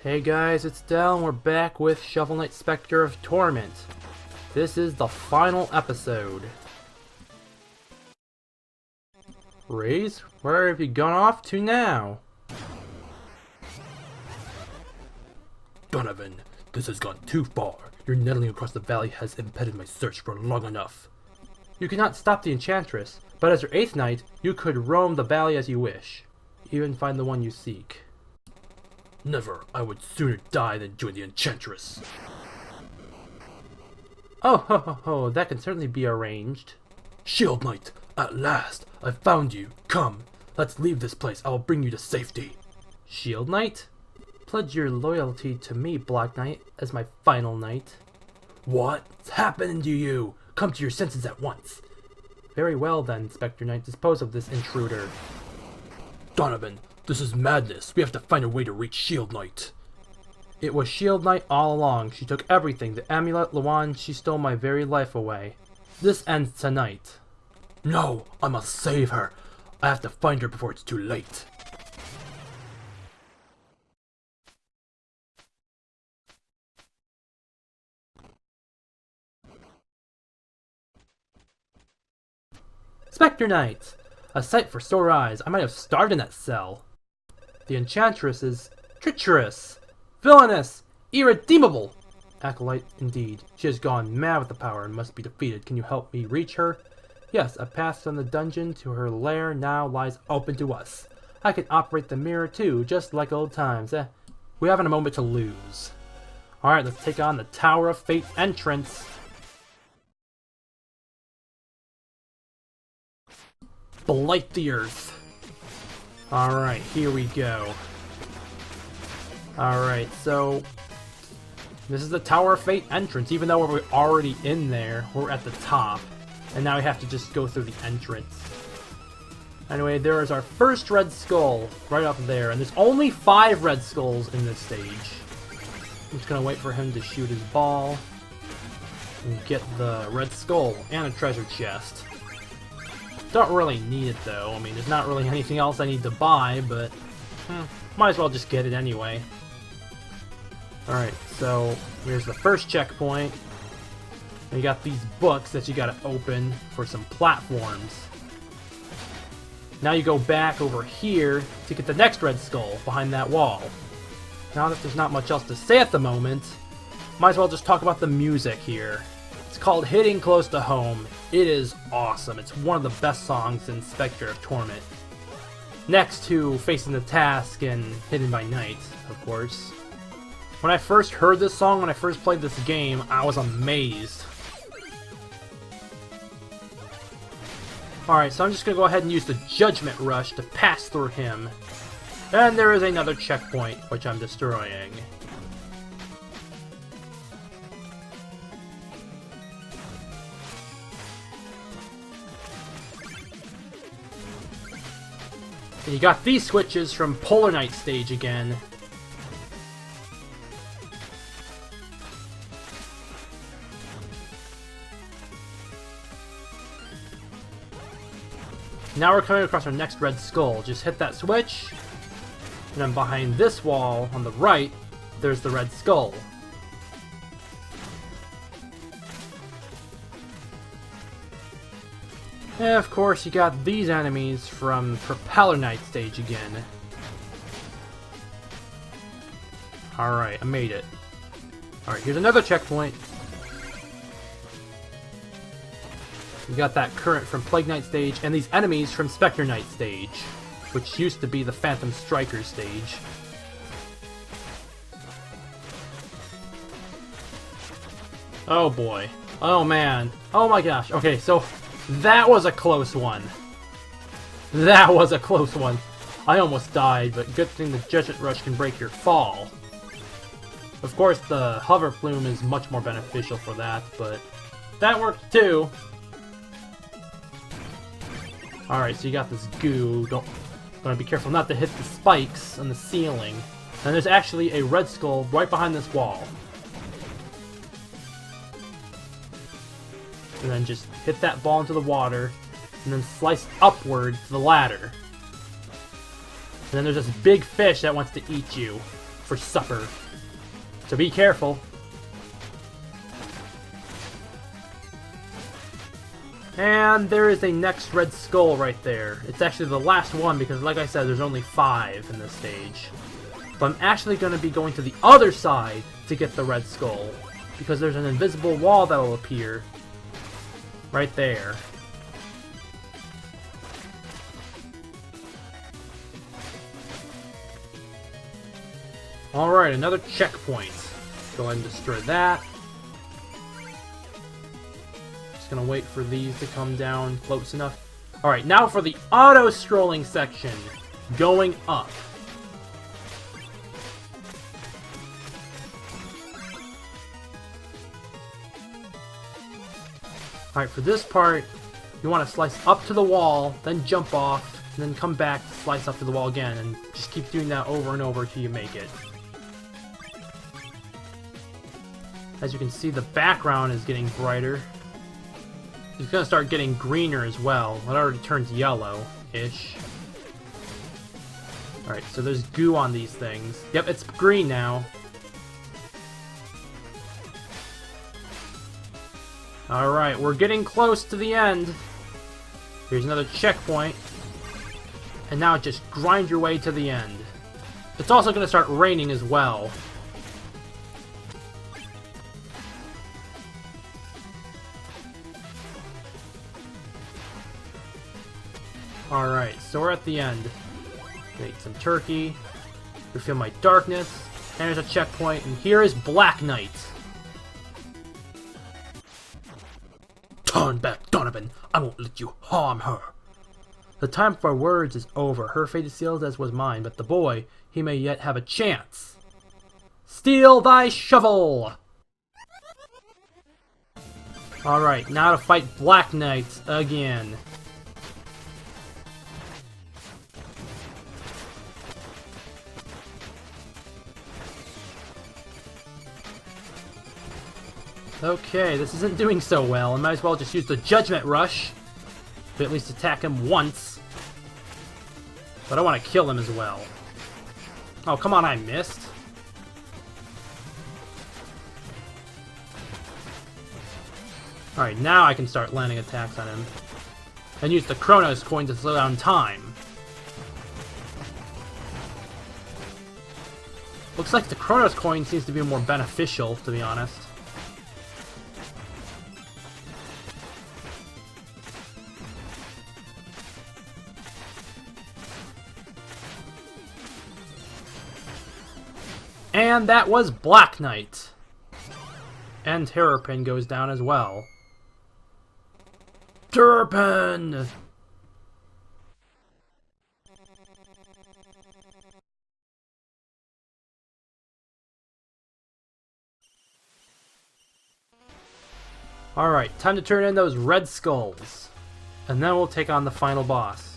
Hey guys, it's Del and we're back with Shovel Knight Specter of Torment. This is the final episode. Reize, where have you gone off to now? Donovan, this has gone too far. Your nettling across the valley has impeded my search for long enough. You cannot stop the Enchantress, but as your 8th Knight, you could roam the valley as you wish. Even find the one you seek. Never. I would sooner die than join the Enchantress. Oh, ho ho ho, that can certainly be arranged. Shield Knight, at last, I found you. Come, let's leave this place. I will bring you to safety. Shield Knight? Pledge your loyalty to me, Black Knight, as my final knight. What's happening to you? Come to your senses at once. Very well then, Specter Knight, dispose of this intruder. Donovan, this is madness. We have to find a way to reach Shield Knight. It was Shield Knight all along. She took everything. The amulet, Luan, she stole my very life away. This ends tonight. No, I must save her. I have to find her before it's too late. Specter Knight! A sight for sore eyes. I might have starved in that cell. The Enchantress is treacherous, villainous, irredeemable. Acolyte, indeed. She has gone mad with the power and must be defeated. Can you help me reach her? Yes, a path from the dungeon to her lair now lies open to us. I can operate the mirror too, just like old times. We haven't a moment to lose. Alright, let's take on the Tower of Fate entrance. Blight the earth. Alright, here we go. Alright, so this is the Tower of Fate entrance. Even though we're already in there, we're at the top. And now we have to just go through the entrance. Anyway, there is our first red skull right up there. And there's only 5 red skulls in this stage. I'm just gonna wait for him to shoot his ball and get the red skull and a treasure chest. Don't really need it though. I mean, there's not really anything else I need to buy, but might as well just get it anyway. Alright, so here's the first checkpoint. And you got these books that you gotta open for some platforms. Now you go back over here to get the next red skull behind that wall. Now that there's not much else to say at the moment, might as well just talk about the music here. It's called Hitting Close to Home. It is awesome. It's one of the best songs in Specter of Torment. Next to Facing the Task and Hidden by Night, of course. When I first heard this song, when I first played this game, I was amazed. Alright, so I'm just going to go ahead and use the Judgment Rush to pass through him. And there is another checkpoint, which I'm destroying. And you got these switches from Polar Knight stage again. Now we're coming across our next red skull. Just hit that switch, and then behind this wall on the right, there's the red skull. And of course, you got these enemies from Propeller Knight stage again. Alright, I made it. Alright, here's another checkpoint. You got that current from Plague Knight stage, and these enemies from Specter Knight stage, which used to be the Phantom Striker stage. Oh boy. Oh man. Oh my gosh. Okay, so that was a close one. That was a close one. I almost died, but good thing the Judgment Rush can break your fall. Of course, the Hover Plume is much more beneficial for that, but that worked too. Alright, so you got this goo. Gotta be careful not to hit the spikes on the ceiling. And there's actually a red skull right behind this wall. And then just hit that ball into the water, and then slice upward to the ladder. And then there's this big fish that wants to eat you. for supper. So be careful. And there is a next red skull right there. It's actually the last one because, like I said, there's only 5 in this stage. But I'm actually going to be going to the other side to get the red skull, because there's an invisible wall that will appear right there. Alright, another checkpoint. Go ahead and destroy that. Just gonna wait for these to come down close enough. Alright, now for the auto-scrolling section. Going up. Alright, for this part, you want to slice up to the wall, then jump off, and then come back, slice up to the wall again, and just keep doing that over and over till you make it. As you can see, the background is getting brighter. It's going to start getting greener as well. It already turns yellow-ish. Alright, so there's goo on these things. Yep, it's green now. Alright, we're getting close to the end. Here's another checkpoint. And now just grind your way to the end. It's also going to start raining as well. Alright, so we're at the end. Gonna eat some turkey. Refill my darkness. And there's a checkpoint, and here is Black Knight. Turn back, Donovan. I won't let you harm her. The time for words is over. Her fate is sealed as was mine, but the boy, he may yet have a chance. Steal thy shovel! Alright, now to fight Black Knight again. Okay, this isn't doing so well. I might as well just use the Judgment Rush to at least attack him once. But I want to kill him as well. Oh, come on, I missed. Alright, now I can start landing attacks on him. And use the Chronos coin to slow down time. Looks like the Chronos coin seems to be more beneficial, to be honest. And that was Black Knight. And Terrapin goes down as well. Terrapin! Alright, time to turn in those red skulls. And then we'll take on the final boss.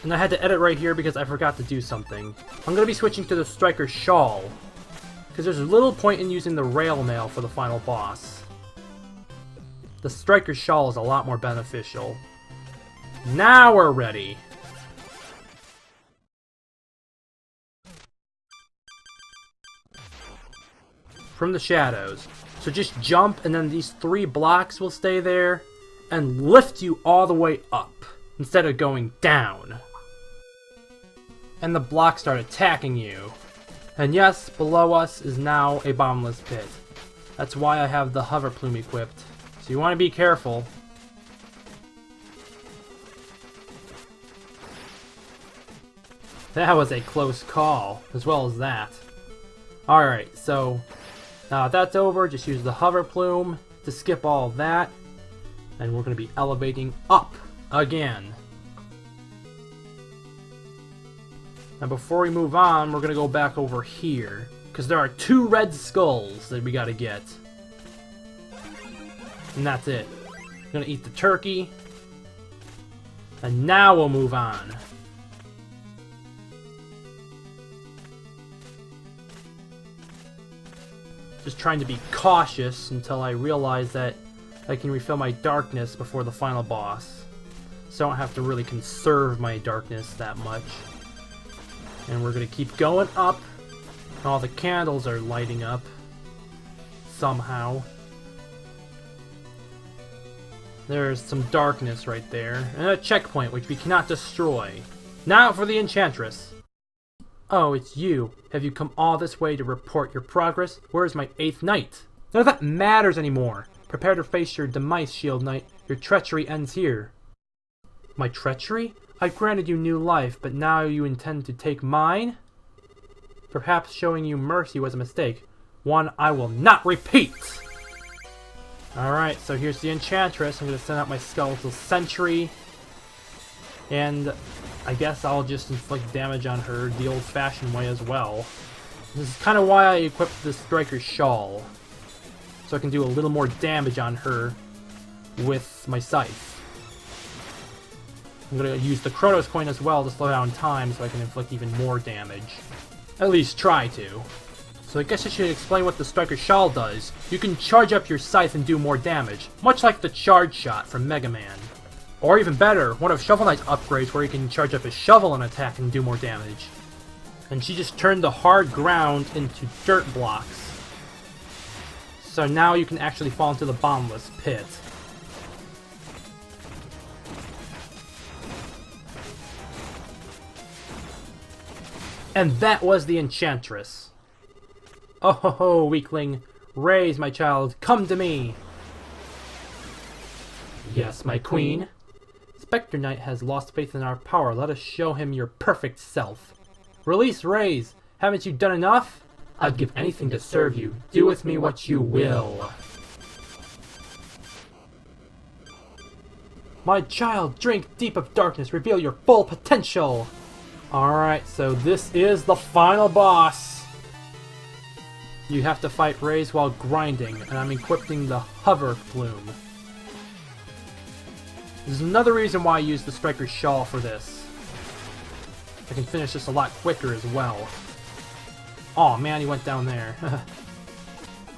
And I had to edit right here because I forgot to do something. I'm going to be switching to the Striker Shawl, because there's little point in using the Rail Mail for the final boss. The Striker Shawl is a lot more beneficial. Now we're ready! From the shadows. So just jump, and then these 3 blocks will stay there, and lift you all the way up, instead of going down. And the blocks start attacking you. And yes, below us is now a bombless pit. That's why I have the hover plume equipped. So you want to be careful. That was a close call, as well as that. Alright, so now that that's over, just use the hover plume to skip all that. And we're going to be elevating up again. Now before we move on, we're going to go back over here, because there are 2 red skulls that we got to get. And that's it. We're going to eat the turkey. And now we'll move on. Just trying to be cautious until I realize that I can refill my darkness before the final boss. so I don't have to really conserve my darkness that much. And we're gonna keep going up. All the candles are lighting up somehow. There's some darkness right there, and a checkpoint which we cannot destroy. Now for the Enchantress! Oh, it's you. Have you come all this way to report your progress? Where's my 8th knight? None of that matters anymore. Prepare to face your demise, Shield Knight. Your treachery ends here. My treachery? I granted you new life, but now you intend to take mine? Perhaps showing you mercy was a mistake. One I will not repeat! Alright, so here's the Enchantress. I'm going to send out my Skeletal Sentry. And I guess I'll just inflict damage on her the old-fashioned way as well. This is kind of why I equipped the Striker's Shawl. So I can do a little more damage on her with my Scythe. I'm going to use the Chronos Coin as well to slow down time so I can inflict even more damage. At least try to. So I guess I should explain what the Striker's Shawl does. You can charge up your Scythe and do more damage, much like the Charge Shot from Mega Man. Or even better, one of Shovel Knight's upgrades where you can charge up his shovel and attack and do more damage. And she just turned the hard ground into dirt blocks. So now you can actually fall into the bottomless pit. And that was the Enchantress. Oh ho ho, weakling. Reize, my child, come to me. Yes, my queen. Specter Knight has lost faith in our power. Let us show him your perfect self. Release Reize. Haven't you done enough? I'd give anything to serve you. Do with me what you will. My child, drink deep of darkness. Reveal your full potential. Alright, so this is the final boss. You have to fight Reize while grinding, and I'm equipping the Hover Plume. There's another reason why I use the Striker's Shawl for this. I can finish this a lot quicker as well. Aw, man, he went down there.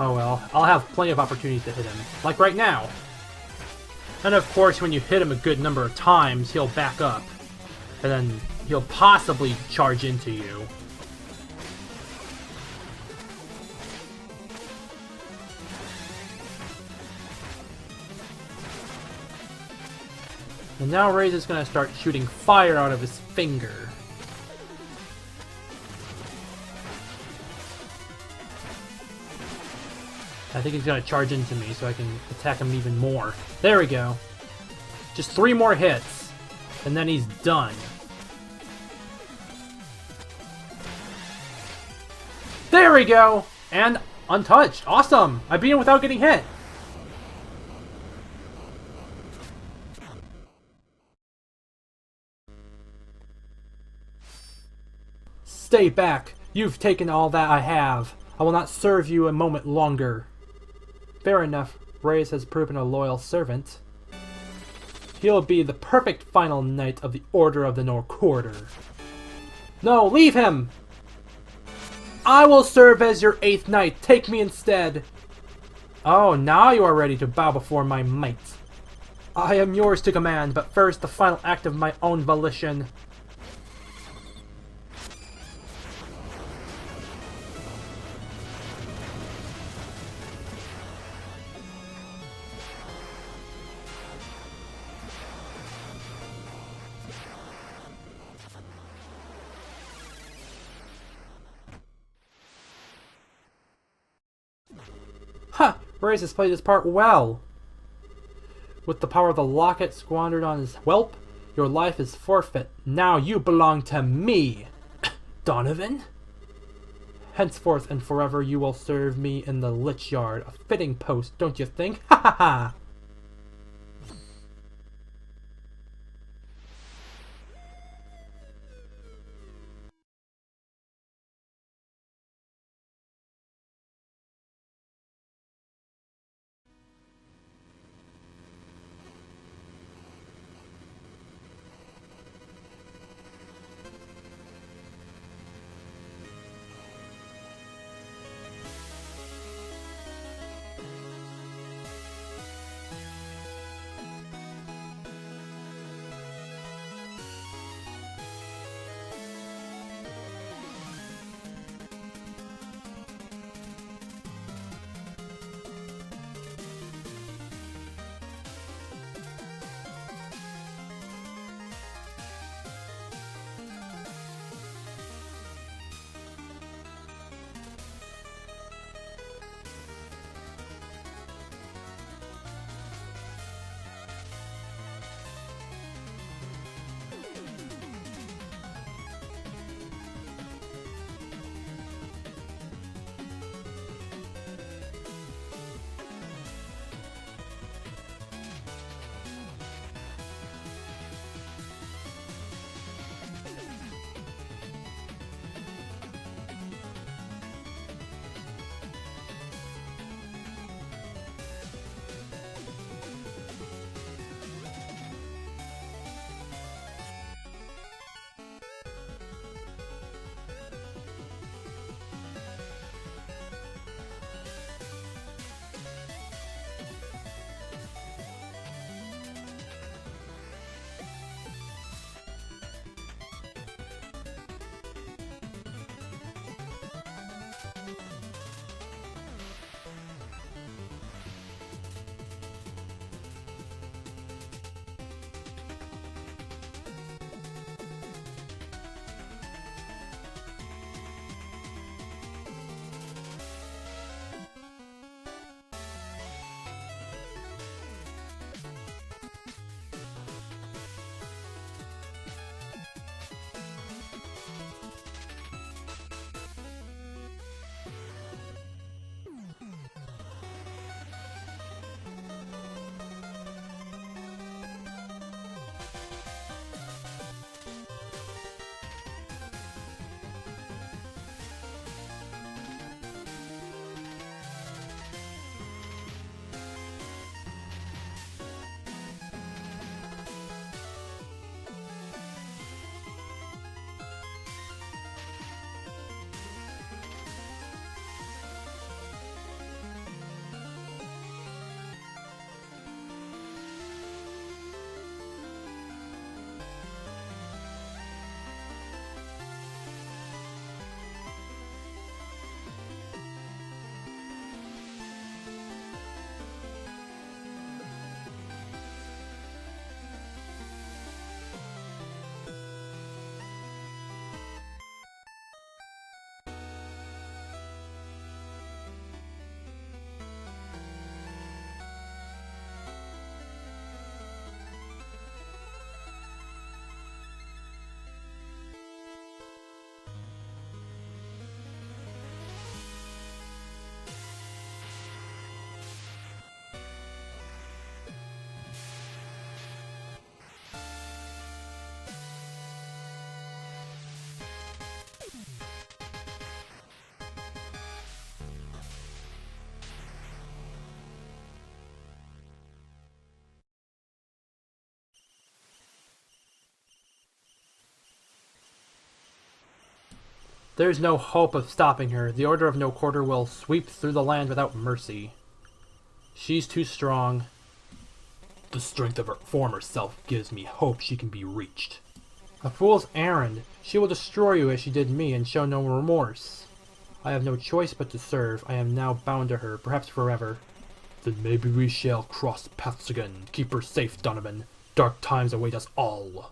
Oh well, I'll have plenty of opportunities to hit him, like right now. And of course, when you hit him a good number of times, he'll back up. And then he'll possibly charge into you. And now Reize is going to start shooting fire out of his finger. I think he's going to charge into me so I can attack him even more. There we go. Just 3 more hits, and then he's done. There we go! And untouched. Awesome! I beat him without getting hit. Stay back! You've taken all that I have. I will not serve you a moment longer. Fair enough. Reize has proven a loyal servant. He'll be the perfect final knight of the Order of the North Quarter. No, leave him! I will serve as your 8th knight. Take me instead. Oh, now you are ready to bow before my might. I am yours to command, but first the final act of my own volition. Ha! Reize has played his part well. With the power of the locket squandered on his whelp, your life is forfeit. Now you belong to me! Donovan? Henceforth and forever you will serve me in the Lich Yard. A fitting post, don't you think? Ha ha ha! There's no hope of stopping her. The Order of No Quarter will sweep through the land without mercy. She's too strong. The strength of her former self gives me hope she can be reached. A fool's errand. She will destroy you as she did me and show no remorse. I have no choice but to serve. I am now bound to her, perhaps forever. Then maybe we shall cross paths again. Keep her safe, Donovan. Dark times await us all.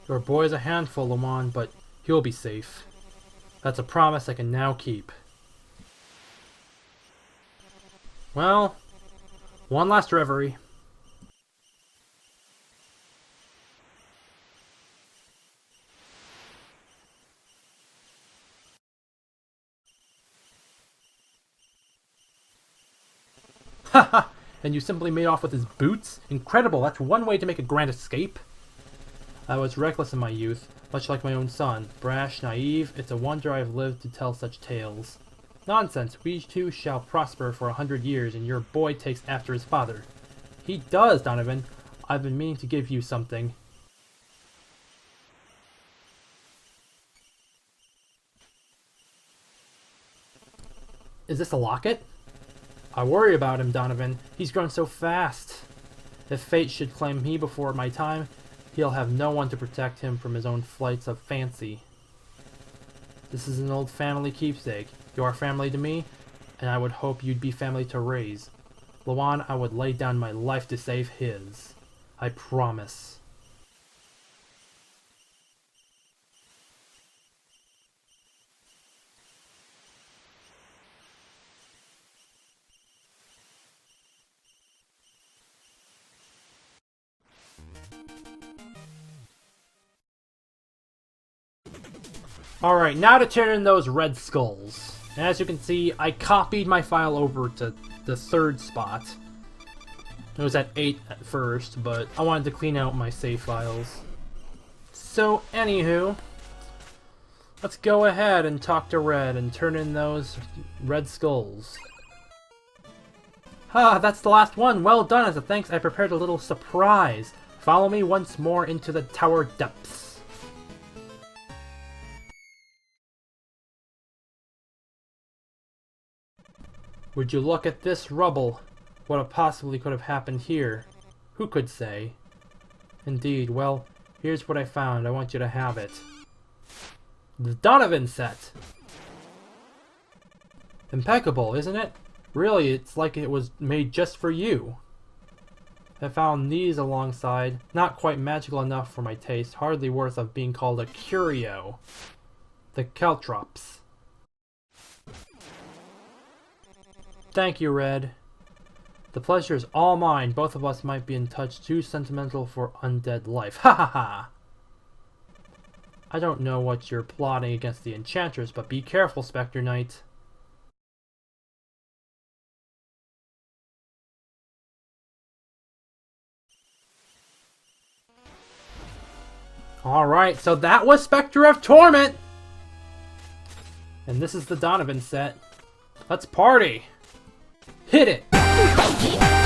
Your boy's a handful, Lamont, but he'll be safe. That's a promise I can now keep. Well, one last reverie. Haha! and you simply made off with his boots? Incredible, that's one way to make a grand escape. I was reckless in my youth, much like my own son. Brash, naive, it's a wonder I've lived to tell such tales. Nonsense, we too shall prosper for 100 years, and your boy takes after his father. He does, Donovan. I've been meaning to give you something. Is this a locket? I worry about him, Donovan. He's grown so fast. If fate should claim me before my time, he'll have no one to protect him from his own flights of fancy. This is an old family keepsake. You are family to me, and I would hope you'd be family to Reize. Lawan, I would lay down my life to save his. I promise. Alright, now to turn in those red skulls. And as you can see, I copied my file over to the 3rd spot. It was at 8 at first, but I wanted to clean out my save files. So, anywho, let's go ahead and talk to Red and turn in those red skulls. Ah, that's the last one! Well done! As a thanks, I prepared a little surprise. Follow me once more into the tower depths. Would you look at this rubble? What possibly could have happened here? Who could say? Indeed, well, here's what I found. I want you to have it. The Donovan set! Impeccable, isn't it? Really, it's like it was made just for you. I found these alongside. Not quite magical enough for my taste. Hardly worth of being called a curio. The caltrops. Thank you, Red. The pleasure is all mine. Both of us might be in touch too sentimental for undead life. Ha ha ha! I don't know what you're plotting against the Enchantress, but be careful, Specter Knight. Alright, so that was Specter of Torment! And this is the Donovan set. Let's party! Hit it!